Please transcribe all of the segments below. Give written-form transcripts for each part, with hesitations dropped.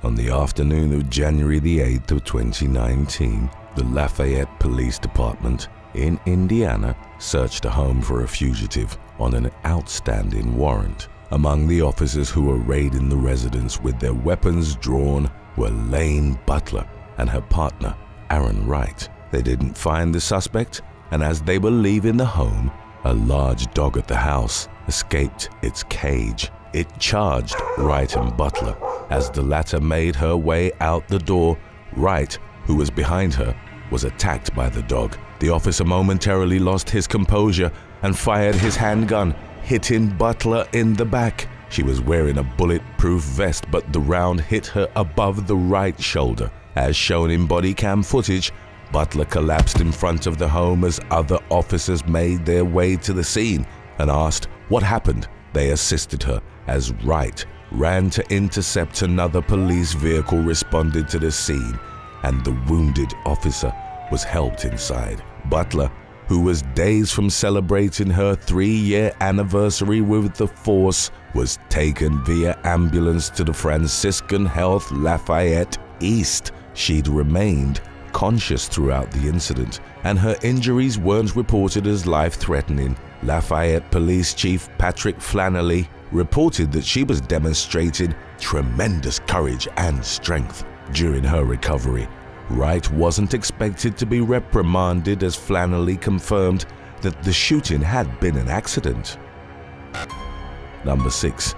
On the afternoon of January the 8th of 2019, the Lafayette Police Department in Indiana searched a home for a fugitive on an outstanding warrant. Among the officers who were raiding the residence with their weapons drawn were Lane Butler and her partner, Aaron Wright. They didn't find the suspect, and as they were leaving the home, a large dog at the house escaped its cage. It charged Wright and Butler. As the latter made her way out the door, Wright, who was behind her, was attacked by the dog. The officer momentarily lost his composure and fired his handgun, hitting Butler in the back. She was wearing a bulletproof vest, but the round hit her above the right shoulder. As shown in body cam footage, Butler collapsed in front of the home as other officers made their way to the scene and asked what happened. They assisted her as Wright ran to intercept another police vehicle responded to the scene, and the wounded officer was helped inside. Butler, who was days from celebrating her 3-year anniversary with the force, was taken via ambulance to the Franciscan Health Lafayette East. She'd remained conscious throughout the incident, and her injuries weren't reported as life-threatening. Lafayette Police Chief Patrick Flannelly reported that she was demonstrating tremendous courage and strength during her recovery. Wright wasn't expected to be reprimanded, as Flannelly confirmed that the shooting had been an accident. Number 6.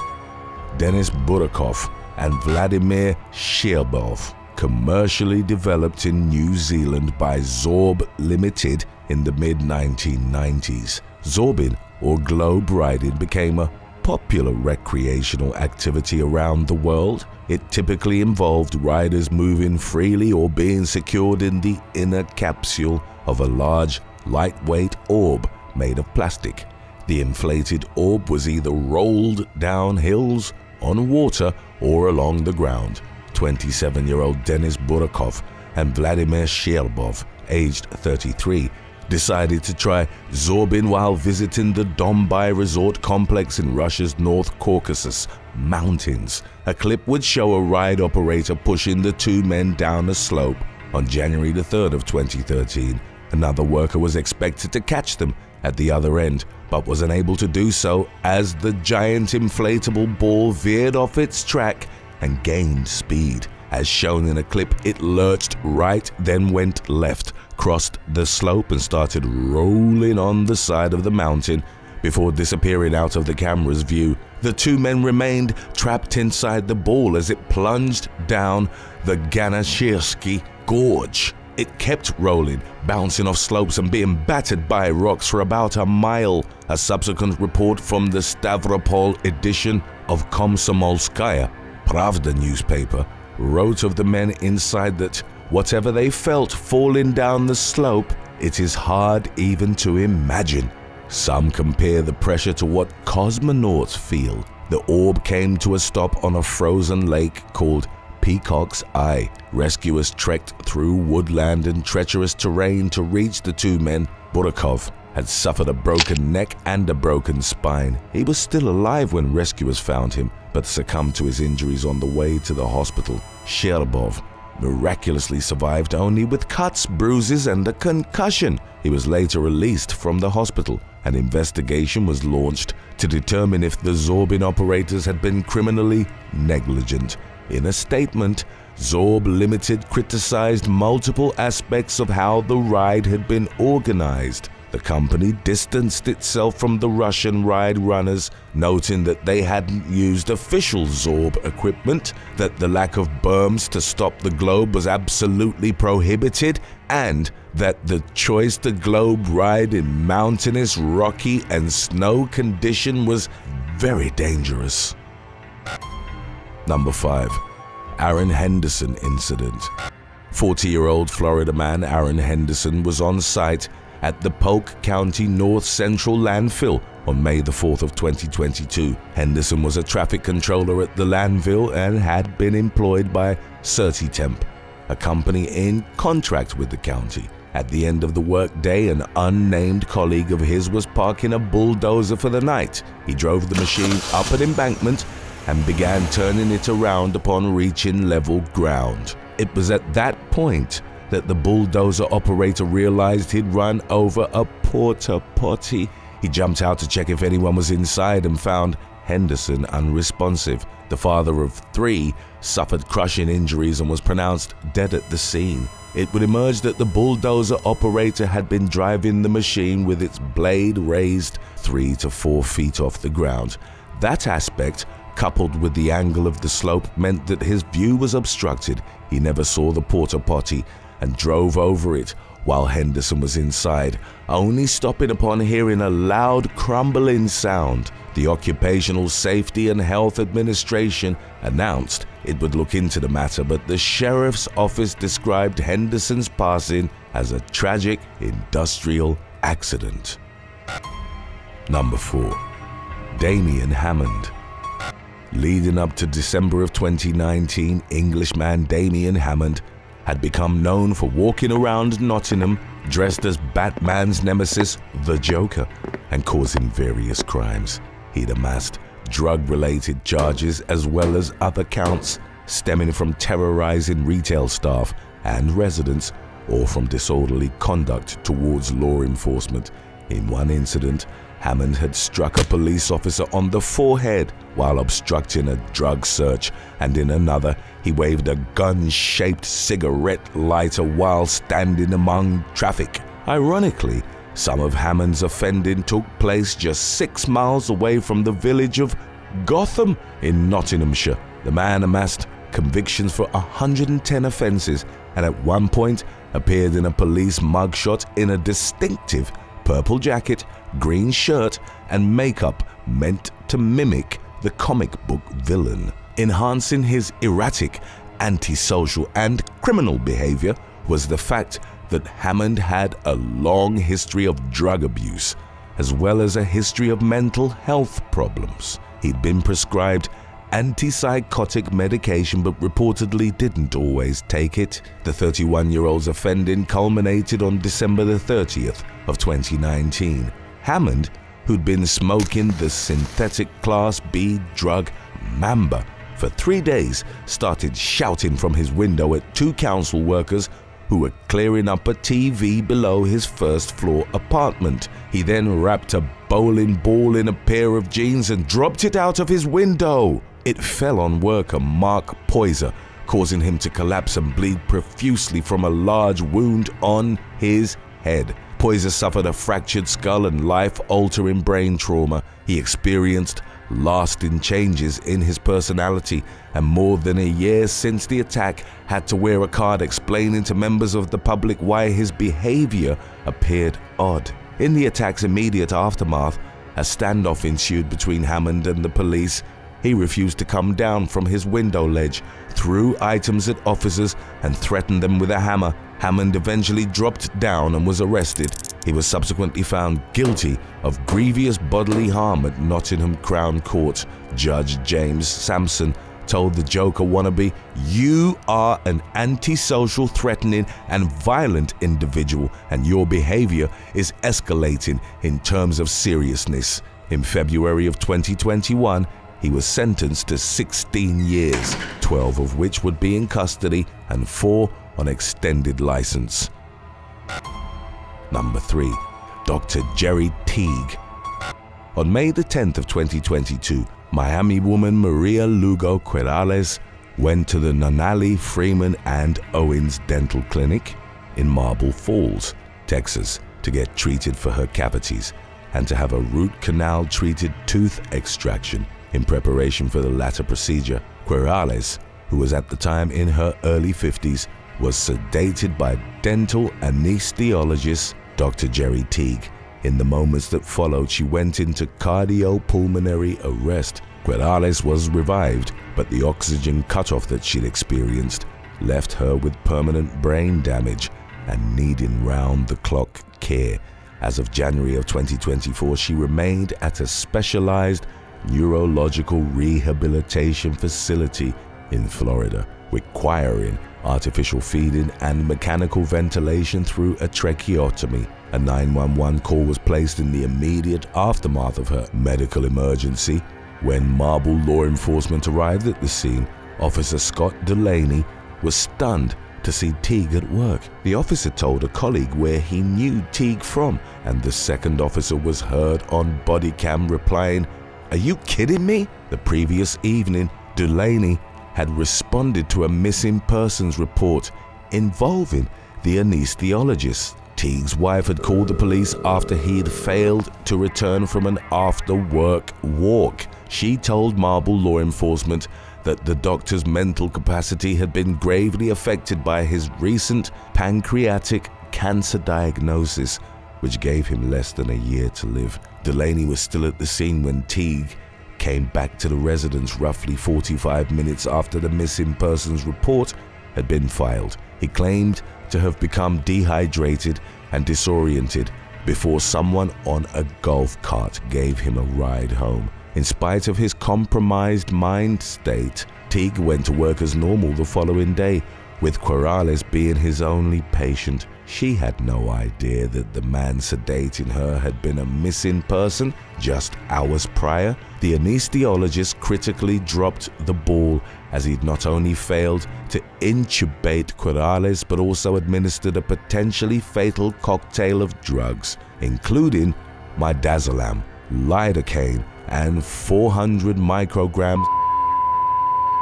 Denis Bakov and Vladimir Sherov, commercially developed in New Zealand by Zorb Limited in the mid-1990s. Zorbing, or globe riding, became a popular recreational activity around the world. It typically involved riders moving freely or being secured in the inner capsule of a large, lightweight orb made of plastic. The inflated orb was either rolled down hills, on water, or along the ground. 27-year-old Denis Bakov and Vladimir Sherov, aged 33, decided to try zorbing while visiting the Dombai Resort Complex in Russia's North Caucasus Mountains. A clip would show a ride operator pushing the two men down a slope. On January the 3rd of 2013, another worker was expected to catch them at the other end, but was unable to do so as the giant inflatable ball veered off its track and gained speed. As shown in a clip, it lurched right, then went left, crossed the slope and started rolling on the side of the mountain before disappearing out of the camera's view. The two men remained trapped inside the ball as it plunged down the Ganashirsky Gorge. It kept rolling, bouncing off slopes and being battered by rocks for about a mile. A subsequent report from the Stavropol edition of Komsomolskaya Pravda newspaper wrote of the men inside that whatever they felt falling down the slope, it is hard even to imagine. Some compare the pressure to what cosmonauts feel. The orb came to a stop on a frozen lake called Peacock's Eye. Rescuers trekked through woodland and treacherous terrain to reach the two men. Bakov had suffered a broken neck and a broken spine. He was still alive when rescuers found him, but succumbed to his injuries on the way to the hospital. Sherov miraculously survived only with cuts, bruises, and a concussion. He was later released from the hospital. An investigation was launched to determine if the zorbing operators had been criminally negligent. In a statement, Zorb Limited criticized multiple aspects of how the ride had been organized. The company distanced itself from the Russian ride runners, noting that they hadn't used official Zorb equipment, that the lack of berms to stop the globe was absolutely prohibited, and that the choice to globe ride in mountainous, rocky, and snow condition was very dangerous. Number 5. Aaron Henderson incident. 40-year-old Florida man Aaron Henderson was on site at the Polk County North Central landfill on May the 4th of 2022. Henderson was a traffic controller at the landfill and had been employed by Certitemp, a company in contract with the county. At the end of the workday, an unnamed colleague of his was parking a bulldozer for the night. He drove the machine up an embankment and began turning it around upon reaching level ground. It was at that point that the bulldozer operator realized he'd run over a porta potty. He jumped out to check if anyone was inside and found Henderson unresponsive. The father of 3 suffered crushing injuries and was pronounced dead at the scene. It would emerge that the bulldozer operator had been driving the machine with its blade raised 3 to 4 feet off the ground. That aspect, coupled with the angle of the slope, meant that his view was obstructed. He never saw the porta potty and drove over it while Henderson was inside, only stopping upon hearing a loud crumbling sound. The Occupational Safety and Health Administration announced it would look into the matter, but the sheriff's office described Henderson's passing as a tragic industrial accident. Number 4. Daman Hammond. Leading up to December of 2019, Englishman Daman Hammond had become known for walking around Nottingham dressed as Batman's nemesis, the Joker, and causing various crimes. He'd amassed drug-related charges as well as other counts stemming from terrorizing retail staff and residents, or from disorderly conduct towards law enforcement. In one incident, Hammond had struck a police officer on the forehead while obstructing a drug search, and in another, he waved a gun-shaped cigarette lighter while standing among traffic. Ironically, some of Hammond's offending took place just 6 miles away from the village of Gotham in Nottinghamshire. The man amassed convictions for 110 offences and at one point appeared in a police mugshot in a distinctive purple jacket, green shirt, and makeup meant to mimic the comic book villain. Enhancing his erratic, antisocial, and criminal behavior was the fact that Hammond had a long history of drug abuse, as well as a history of mental health problems. He'd been prescribed antipsychotic medication but reportedly didn't always take it. The 31-year-old's offending culminated on December the 30th of 2019. Hammond, who'd been smoking the synthetic Class B drug Mamba for 3 days, started shouting from his window at 2 council workers who were clearing up a TV below his first-floor apartment. He then wrapped a bowling ball in a pair of jeans and dropped it out of his window. It fell on worker Mark Poyser, causing him to collapse and bleed profusely from a large wound on his head. Poyser suffered a fractured skull and life-altering brain trauma. He experienced lasting changes in his personality, and more than a year since the attack had to wear a card explaining to members of the public why his behavior appeared odd. In the attack's immediate aftermath, a standoff ensued between Hammond and the police. He refused to come down from his window ledge, threw items at officers, and threatened them with a hammer. Hammond eventually dropped down and was arrested. He was subsequently found guilty of grievous bodily harm at Nottingham Crown Court. Judge James Sampson told the Joker wannabe, "You are an antisocial, threatening, and violent individual, and your behavior is escalating in terms of seriousness." In February of 2021, he was sentenced to 16 years, 12 of which would be in custody and 4 on extended license. Number 3. Dr. Jerry Teague. On May the 10th of 2022, Miami woman Maria Lugo Quirales went to the Nonali, Freeman, and Owens Dental Clinic in Marble Falls, Texas, to get treated for her cavities and to have a root canal treated tooth extraction. In preparation for the latter procedure, Quirales, who was at the time in her early 50s, was sedated by dental anesthesiologist Dr. Jerry Teague. In the moments that followed, she went into cardiopulmonary arrest. Quirales was revived, but the oxygen cutoff that she'd experienced left her with permanent brain damage and needing round-the-clock care. As of January of 2024, she remained at a specialized neurological rehabilitation facility in Florida, requiring artificial feeding and mechanical ventilation through a tracheotomy. A 911 call was placed in the immediate aftermath of her medical emergency. When Marble law enforcement arrived at the scene, Officer Scott Delaney was stunned to see Teague at work. The officer told a colleague where he knew Teague from, and the second officer was heard on body cam replying, "Are you kidding me?" The previous evening, Delaney had responded to a missing persons report involving the anesthesiologist. Teague's wife had called the police after he'd failed to return from an after-work walk. She told Marble law enforcement that the doctor's mental capacity had been gravely affected by his recent pancreatic cancer diagnosis, which gave him less than a year to live. Delaney was still at the scene when Teague came back to the residence roughly 45 minutes after the missing persons report had been filed. He claimed to have become dehydrated and disoriented before someone on a golf cart gave him a ride home. In spite of his compromised mind state, Teague went to work as normal the following day, with Corrales being his only patient. She had no idea that the man sedating her had been a missing person just hours prior. The anesthesiologist critically dropped the ball as he'd not only failed to intubate Corrales but also administered a potentially fatal cocktail of drugs, including midazolam, lidocaine, and 400 micrograms.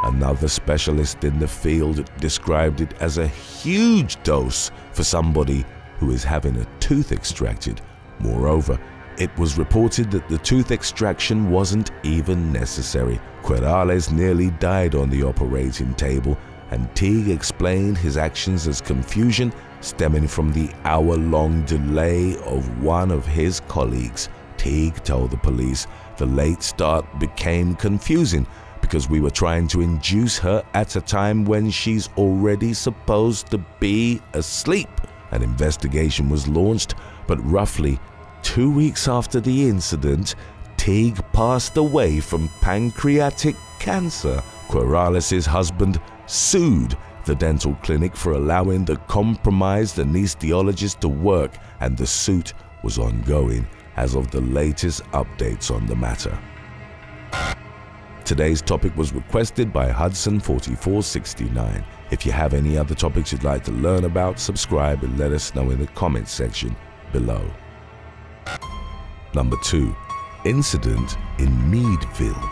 Another specialist in the field described it as a huge dose for somebody who is having a tooth extracted. Moreover, it was reported that the tooth extraction wasn't even necessary. Corrales nearly died on the operating table, and Teague explained his actions as confusion stemming from the hour-long delay of one of his colleagues. Teague told the police the late start became confusing because we were trying to induce her at a time when she's already supposed to be asleep. An investigation was launched, but roughly 2 weeks after the incident, Teague passed away from pancreatic cancer. Corrales' husband sued the dental clinic for allowing the compromised anesthesiologist to work, and the suit was ongoing as of the latest updates on the matter. Today's topic was requested by Hudson4469. If you have any other topics you'd like to learn about, subscribe and let us know in the comments section below. Number 2. Incident in Meadville.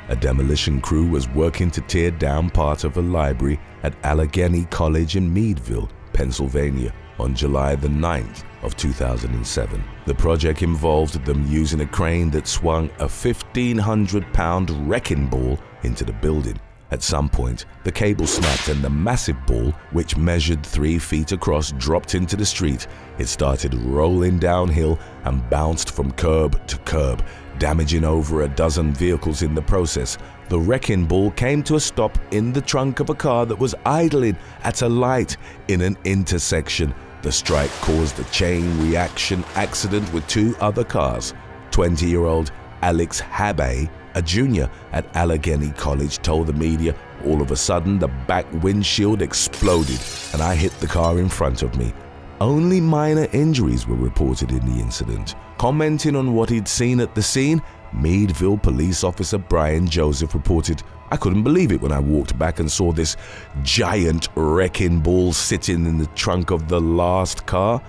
A demolition crew was working to tear down part of a library at Allegheny College in Meadville, Pennsylvania, on July the 9th of 2007. The project involved them using a crane that swung a 1,500-pound wrecking ball into the building. At some point, the cable snapped and the massive ball, which measured 3 feet across, dropped into the street. It started rolling downhill and bounced from curb to curb, damaging over a dozen vehicles in the process. The wrecking ball came to a stop in the trunk of a car that was idling at a light in an intersection. The strike caused a chain reaction accident with 2 other cars. 20-year-old Alex Habe, a junior at Allegheny College, told the media, "All of a sudden the back windshield exploded and I hit the car in front of me." Only minor injuries were reported in the incident. Commenting on what he'd seen at the scene, Meadville police officer Brian Joseph reported, "I couldn't believe it when I walked back and saw this giant wrecking ball sitting in the trunk of the last car."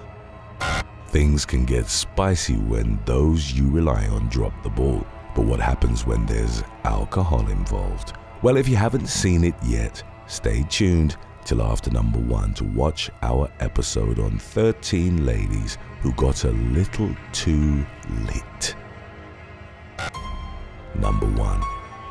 Things can get spicy when those you rely on drop the ball. But what happens when there's alcohol involved? Well, if you haven't seen it yet, stay tuned till after number 1 to watch our episode on 13 ladies who got a little too lit. Number 1.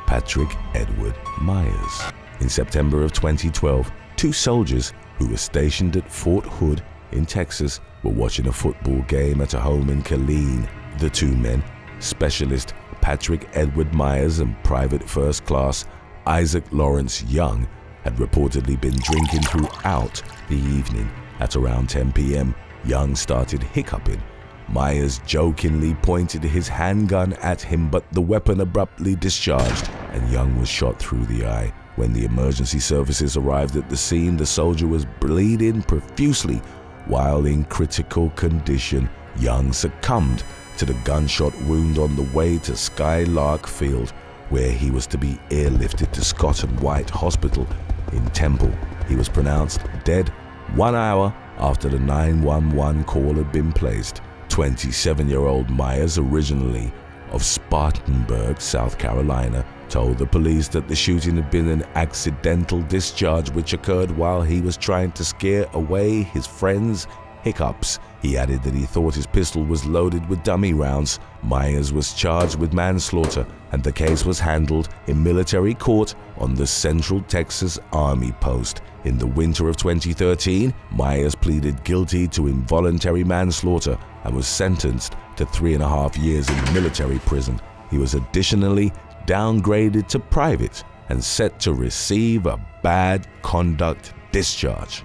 Patrick Edward Meyers. In September of 2012, 2 soldiers who were stationed at Fort Hood in Texas were watching a football game at a home in Killeen. The 2 men, Specialist Patrick Edward Meyers and Private First Class Isaac Lawrence Young, had reportedly been drinking throughout the evening. At around 10 p.m., Young started hiccuping. Meyers jokingly pointed his handgun at him, but the weapon abruptly discharged and Young was shot through the eye. When the emergency services arrived at the scene, the soldier was bleeding profusely. While in critical condition, Young succumbed to the gunshot wound on the way to Skylark Field. where he was to be airlifted to Scott and White Hospital in Temple. He was pronounced dead 1 hour after the 911 call had been placed. 27-year-old Meyers, originally of Spartanburg, South Carolina, told the police that the shooting had been an accidental discharge which occurred while he was trying to scare away his friend's hiccups. He added that he thought his pistol was loaded with dummy rounds. Meyers was charged with manslaughter, and the case was handled in military court on the Central Texas Army Post. In the winter of 2013, Meyers pleaded guilty to involuntary manslaughter and was sentenced to 3.5 years in military prison. He was additionally downgraded to private and set to receive a bad conduct discharge.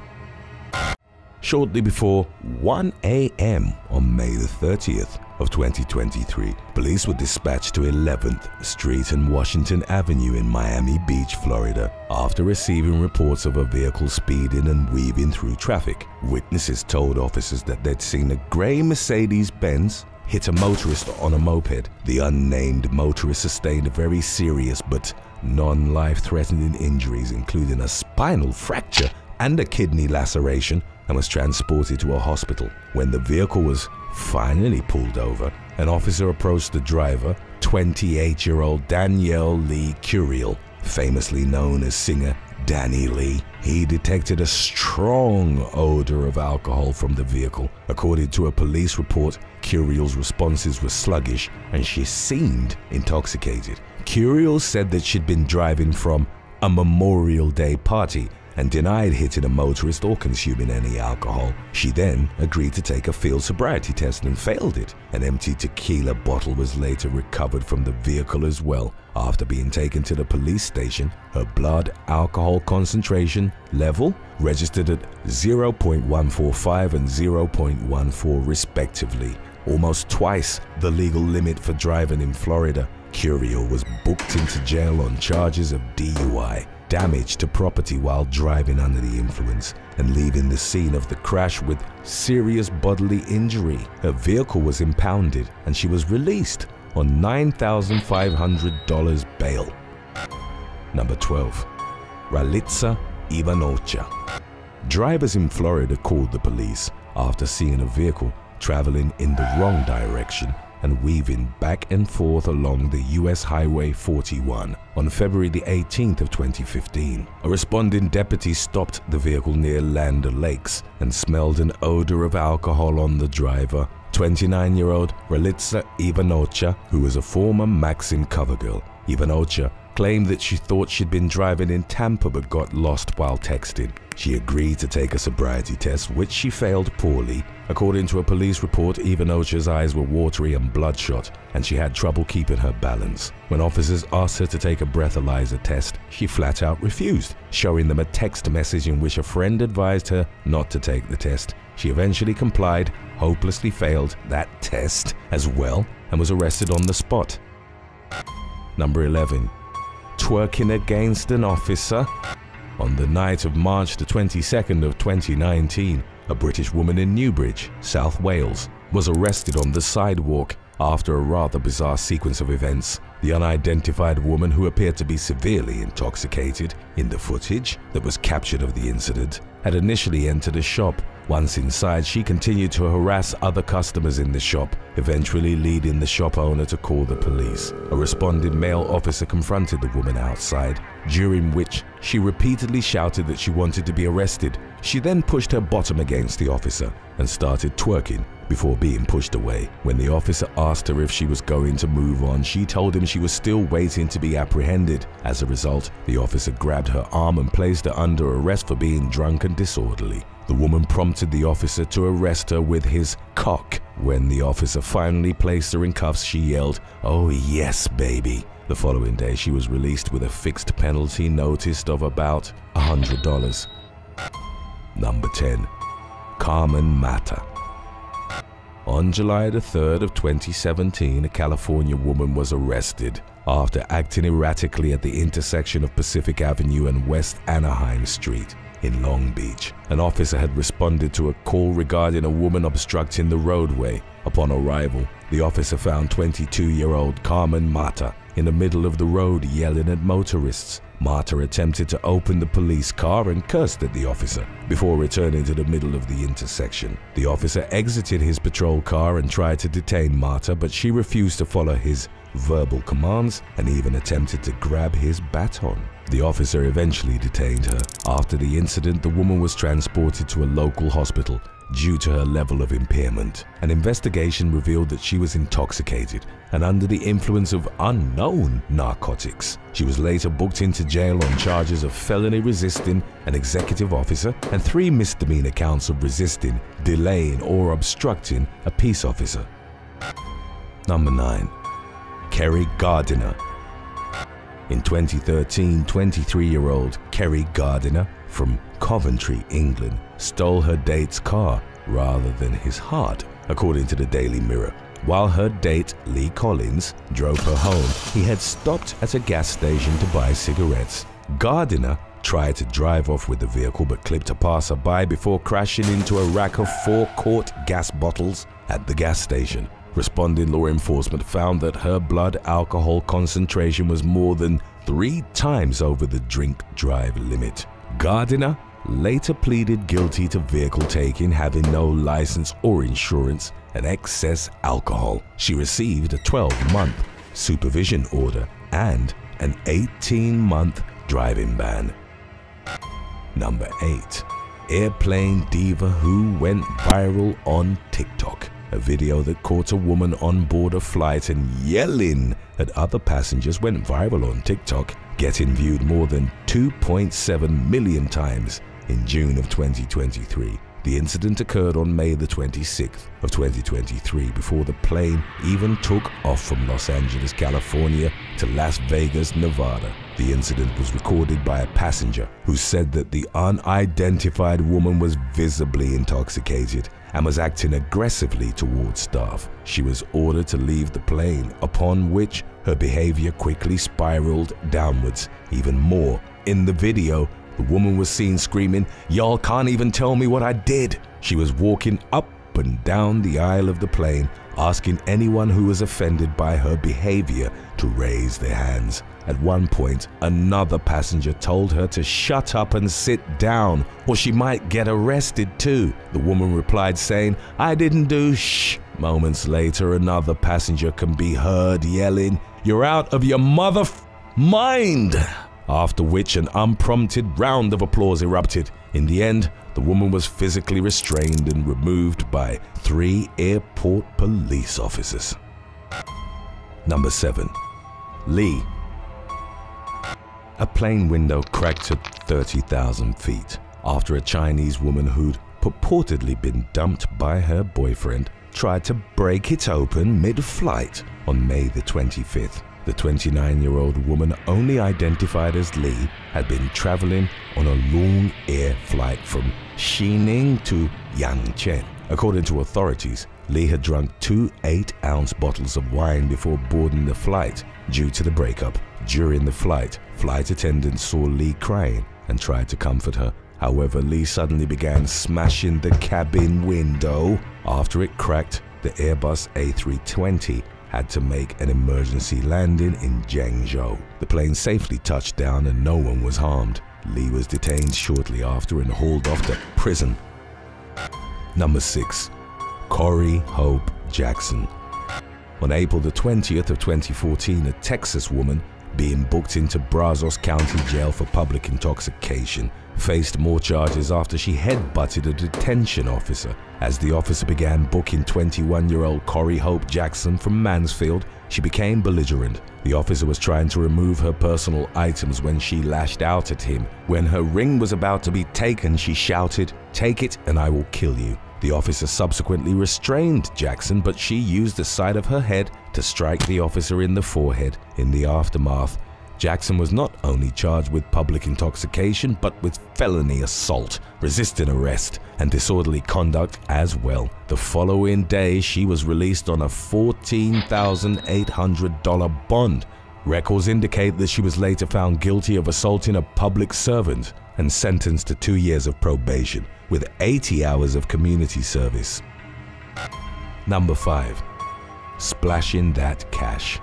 Shortly before 1 a.m. on May the 30th of 2023, police were dispatched to 11th Street and Washington Avenue in Miami Beach, Florida, after receiving reports of a vehicle speeding and weaving through traffic. Witnesses told officers that they'd seen a gray Mercedes-Benz hit a motorist on a moped. The unnamed motorist sustained very serious but non-life-threatening injuries, including a spinal fracture and a kidney laceration, and was transported to a hospital. When the vehicle was finally pulled over, an officer approached the driver, 28-year-old Danielle Lee Curiel, famously known as singer Danny Lee. He detected a strong odor of alcohol from the vehicle. According to a police report, Curiel's responses were sluggish and she seemed intoxicated. Curiel said that she'd been driving from a Memorial Day party and denied hitting a motorist or consuming any alcohol. She then agreed to take a field sobriety test and failed it. An empty tequila bottle was later recovered from the vehicle as well. After being taken to the police station, her blood alcohol concentration level registered at 0.145 and 0.14 respectively, almost twice the legal limit for driving in Florida. Curiel was booked into jail on charges of DUI, damage to property while driving under the influence, and leaving the scene of the crash with serious bodily injury. Her vehicle was impounded and she was released on $9,500 bail. Number 12. Ralitza Ivanocha. Drivers in Florida called the police after seeing a vehicle traveling in the wrong direction and weaving back and forth along the US Highway 41 on February the 18th of 2015. A responding deputy stopped the vehicle near Land O'Lakes and smelled an odor of alcohol on the driver. 29-year-old Ralitza Ivanocha, who was a former Maxim cover girl. Ivanocha claimed that she thought she'd been driving in Tampa but got lost while texting. She agreed to take a sobriety test, which she failed poorly. According to a police report, Ivanocha's eyes were watery and bloodshot, and she had trouble keeping her balance. When officers asked her to take a breathalyzer test, she flat out refused, showing them a text message in which a friend advised her not to take the test. She eventually complied, hopelessly failed that test as well, and was arrested on the spot. Number 11. Twerking against an officer. On the night of March the 22nd of 2019, a British woman in Newbridge, South Wales, was arrested on the sidewalk after a rather bizarre sequence of events. The unidentified woman, who appeared to be severely intoxicated in the footage that was captured of the incident, had initially entered a shop. Once inside, she continued to harass other customers in the shop, eventually leading the shop owner to call the police. A responding male officer confronted the woman outside, during which she repeatedly shouted that she wanted to be arrested. She then pushed her bottom against the officer and started twerking before being pushed away. When the officer asked her if she was going to move on, she told him she was still waiting to be apprehended. As a result, the officer grabbed her arm and placed her under arrest for being drunk and disorderly. The woman prompted the officer to arrest her with his cock. When the officer finally placed her in cuffs, she yelled, "Oh yes, baby." The following day, she was released with a fixed penalty notice of about $100. Number 10. Carmen Mata. On July the 3rd of 2017, a California woman was arrested after acting erratically at the intersection of Pacific Avenue and West Anaheim Street in Long Beach. An officer had responded to a call regarding a woman obstructing the roadway. Upon arrival, the officer found 22-year-old Carmen Mata in the middle of the road yelling at motorists. Marta attempted to open the police car and cursed at the officer before returning to the middle of the intersection. The officer exited his patrol car and tried to detain Marta, but she refused to follow his verbal commands and even attempted to grab his baton. The officer eventually detained her. After the incident, the woman was transported to a local hospital due to her level of impairment. An investigation revealed that she was intoxicated and under the influence of unknown narcotics. She was later booked into jail on charges of felony resisting an executive officer and 3 misdemeanor counts of resisting, delaying, or obstructing a peace officer. Number 9. Krie Gardner. In 2013, 23-year-old Krie Gardner from Coventry, England, stole her date's car rather than his heart, according to the Daily Mirror. While her date, Lee Collins, drove her home, he had stopped at a gas station to buy cigarettes. Gardner tried to drive off with the vehicle but clipped a passerby before crashing into a rack of 4 quart gas bottles at the gas station. Responding law enforcement found that her blood alcohol concentration was more than 3 times over the drink-drive limit. Gardner later pleaded guilty to vehicle taking, having no license or insurance, and excess alcohol. She received a 12-month supervision order and an 18-month driving ban. Number 8. Airplane diva who went viral on TikTok. A video that caught a woman on board a flight and yelling at other passengers went viral on TikTok, getting viewed more than 2.7 million times in June of 2023. The incident occurred on May the 26th of 2023 before the plane even took off from Los Angeles, California to Las Vegas, Nevada. The incident was recorded by a passenger who said that the unidentified woman was visibly intoxicated and was acting aggressively towards staff. She was ordered to leave the plane, upon which her behavior quickly spiraled downwards even more. In the video, the woman was seen screaming, "Y'all can't even tell me what I did." She was walking up and down the aisle of the plane, asking anyone who was offended by her behavior to raise their hands. At one point, another passenger told her to shut up and sit down, or she might get arrested too. The woman replied saying, "I didn't do shh." Moments later, another passenger can be heard yelling, "You're out of your mind!" After which an unprompted round of applause erupted. In the end, the woman was physically restrained and removed by 3 airport police officers. Number 7. Lee. A plane window cracked at 30,000 feet after a Chinese woman who'd purportedly been dumped by her boyfriend tried to break it open mid-flight on May the 25th. The 29-year-old woman, only identified as Lee, had been traveling on a long air flight from Xining to Yangcheng. According to authorities, Lee had drunk 2 8-ounce bottles of wine before boarding the flight due to the breakup. During the flight attendants saw Lee crying and tried to comfort her. However, Lee suddenly began smashing the cabin window. After it cracked, the Airbus A320 had to make an emergency landing in Zhengzhou. The plane safely touched down and no one was harmed. Lee was detained shortly after and hauled off to prison. Number 6. Cory Hope Jackson. On April the 20th of 2014, a Texas woman being booked into Brazos County Jail for public intoxication faced more charges after she headbutted a detention officer. As the officer began booking 21-year-old Cory Hope Jackson from Mansfield, she became belligerent. The officer was trying to remove her personal items when she lashed out at him. When her ring was about to be taken, she shouted, "Take it and I will kill you." The officer subsequently restrained Jackson, but she used the side of her head to strike the officer in the forehead. In the aftermath, Jackson was not only charged with public intoxication, but with felony assault, resisting arrest, and disorderly conduct as well. The following day, she was released on a $14,800 bond. Records indicate that she was later found guilty of assaulting a public servant and sentenced to 2 years of probation with 80 hours of community service. Number 5. Splashing that cash.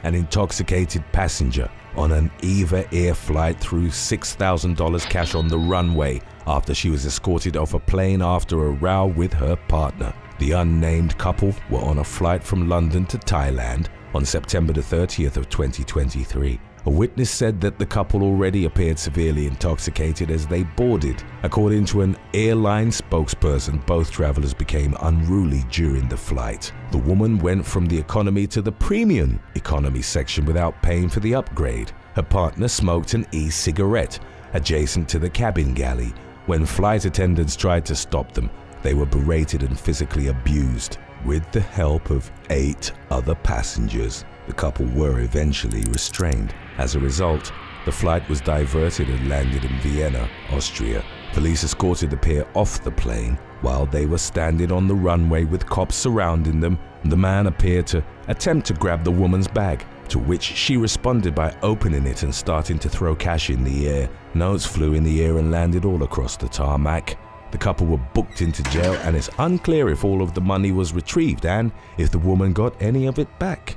an intoxicated passenger on an Eva Air flight threw $6,000 cash on the runway after she was escorted off a plane after a row with her partner. The unnamed couple were on a flight from London to Thailand on September the 30th of 2023. A witness said that the couple already appeared severely intoxicated as they boarded. According to an airline spokesperson, both travelers became unruly during the flight. The woman went from the economy to the premium economy section without paying for the upgrade. Her partner smoked an e-cigarette adjacent to the cabin galley. When flight attendants tried to stop them, they were berated and physically abused. With the help of 8 other passengers, the couple were eventually restrained. As a result, the flight was diverted and landed in Vienna, Austria. Police escorted the pair off the plane while they were standing on the runway with cops surrounding them. The man appeared to attempt to grab the woman's bag, to which she responded by opening it and starting to throw cash in the air. Notes flew in the air and landed all across the tarmac. The couple were booked into jail, and it's unclear if all of the money was retrieved and if the woman got any of it back.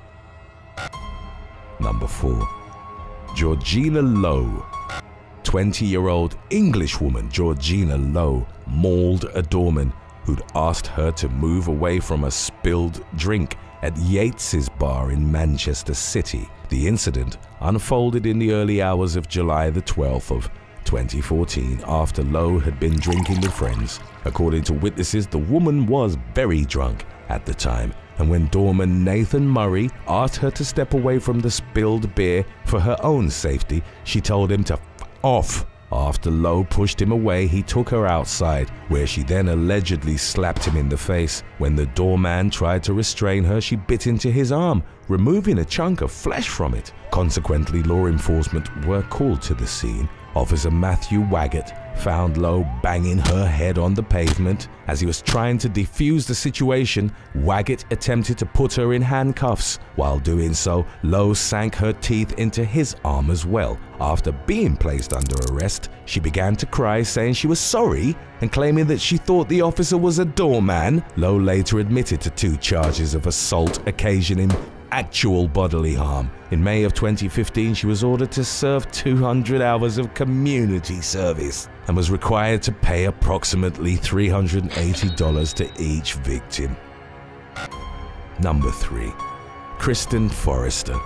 Number 4. Georgina Low. 20-year-old English woman Georgina Low mauled a doorman who'd asked her to move away from a spilled drink at Yates's bar in Manchester City. The incident unfolded in the early hours of July the 12th of 2014 after Low had been drinking with friends. According to witnesses, the woman was very drunk at the time, and when doorman Nathan Murray asked her to step away from the spilled beer for her own safety, she told him to f off. After Low pushed him away, he took her outside, where she then allegedly slapped him in the face. When the doorman tried to restrain her, she bit into his arm, removing a chunk of flesh from it. Consequently, law enforcement were called to the scene. Officer Matthew Waggett found Low banging her head on the pavement. As he was trying to defuse the situation, Waggett attempted to put her in handcuffs. While doing so, Low sank her teeth into his arm as well. After being placed under arrest, she began to cry, saying she was sorry and claiming that she thought the officer was a doorman. Low later admitted to 2 charges of assault occasioning actual bodily harm. In May of 2015, she was ordered to serve 200 hours of community service and was required to pay approximately $380 to each victim. Number 3. Kristen Forester.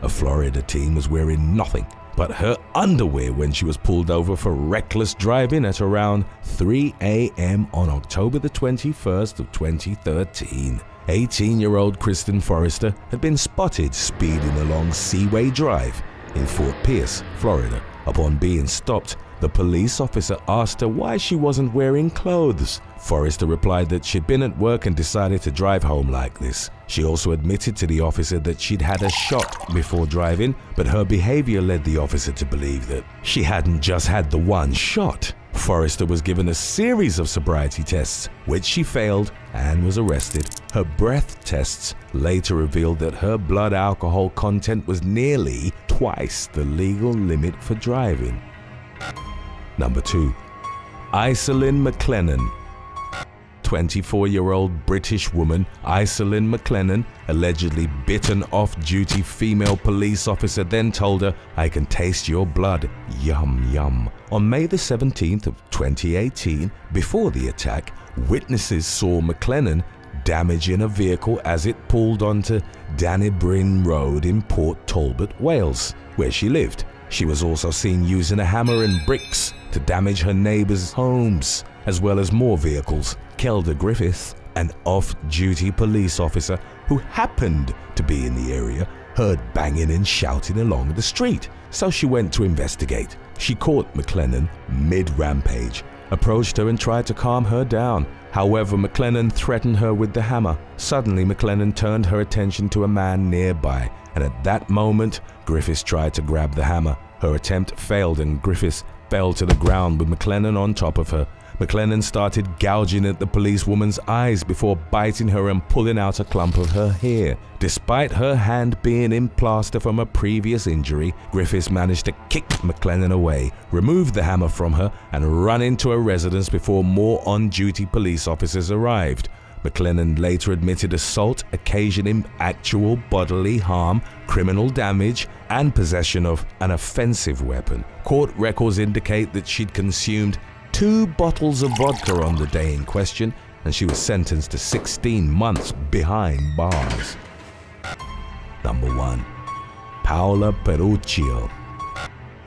A Florida teen was wearing nothing but her underwear when she was pulled over for reckless driving at around 3 a.m. on October the 21st of 2013. 18-year-old Kristen Forester had been spotted speeding along Seaway Drive in Fort Pierce, Florida. Upon being stopped, the police officer asked her why she wasn't wearing clothes. Forester replied that she'd been at work and decided to drive home like this. She also admitted to the officer that she'd had a shot before driving, but her behavior led the officer to believe that she hadn't just had the one shot. Forester was given a series of sobriety tests, which she failed and was arrested. Her breath tests later revealed that her blood alcohol content was nearly twice the legal limit for driving. Number 2. Iselin McKeown. 24-year-old British woman Iselin McKeown allegedly bit an off-duty female police officer, then told her, "I can taste your blood, yum yum." On May the 17th of 2018, before the attack, witnesses saw McKeown damaging a vehicle as it pulled onto Dannybrin Road in Port Talbot, Wales, where she lived. She was also seen using a hammer and bricks to damage her neighbors' homes, as well as more vehicles. Kelda Griffith, an off-duty police officer who happened to be in the area, heard banging and shouting along the street, so she went to investigate. She caught McKeown mid-rampage, approached her and tried to calm her down. However, McKeown threatened her with the hammer. Suddenly, McKeown turned her attention to a man nearby, and at that moment, Griffiths tried to grab the hammer. Her attempt failed and Griffiths fell to the ground with McKeown on top of her. McKeown started gouging at the policewoman's eyes before biting her and pulling out a clump of her hair. Despite her hand being in plaster from a previous injury, Griffiths managed to kick McKeown away, remove the hammer from her, and run into a residence before more on-duty police officers arrived. McLennan later admitted assault occasioning actual bodily harm, criminal damage, and possession of an offensive weapon. Court records indicate that she'd consumed 2 bottles of vodka on the day in question, and she was sentenced to 16 months behind bars. Number 1. Paaperio.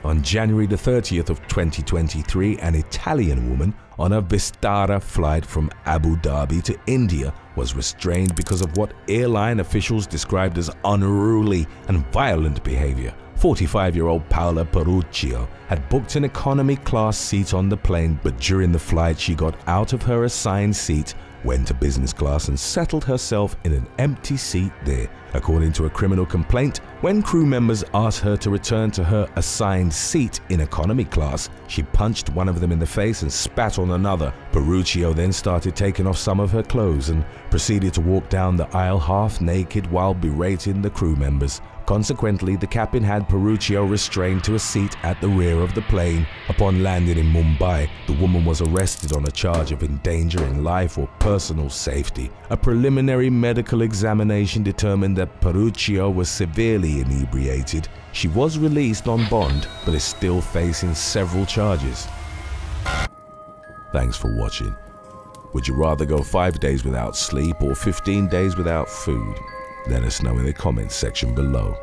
On January the 30th of 2023, an Italian woman on a Vistara flight from Abu Dhabi to India was restrained because of what airline officials described as unruly and violent behavior. 45-year-old Paaperio had booked an economy class seat on the plane, but during the flight she got out of her assigned seat, went to business class and settled herself in an empty seat there. According to a criminal complaint, when crew members asked her to return to her assigned seat in economy class, she punched one of them in the face and spat on another. Paaperio then started taking off some of her clothes and proceeded to walk down the aisle half naked while berating the crew members. Consequently, the captain had Paaperio restrained to a seat at the rear of the plane. Upon landing in Mumbai, the woman was arrested on a charge of endangering life or personal safety. A preliminary medical examination determined that Paaperio was severely inebriated. She was released on bond, but is still facing several charges. Thanks for watching. Would you rather go 5 days without sleep or 15 days without food? Let us know in the comments section below.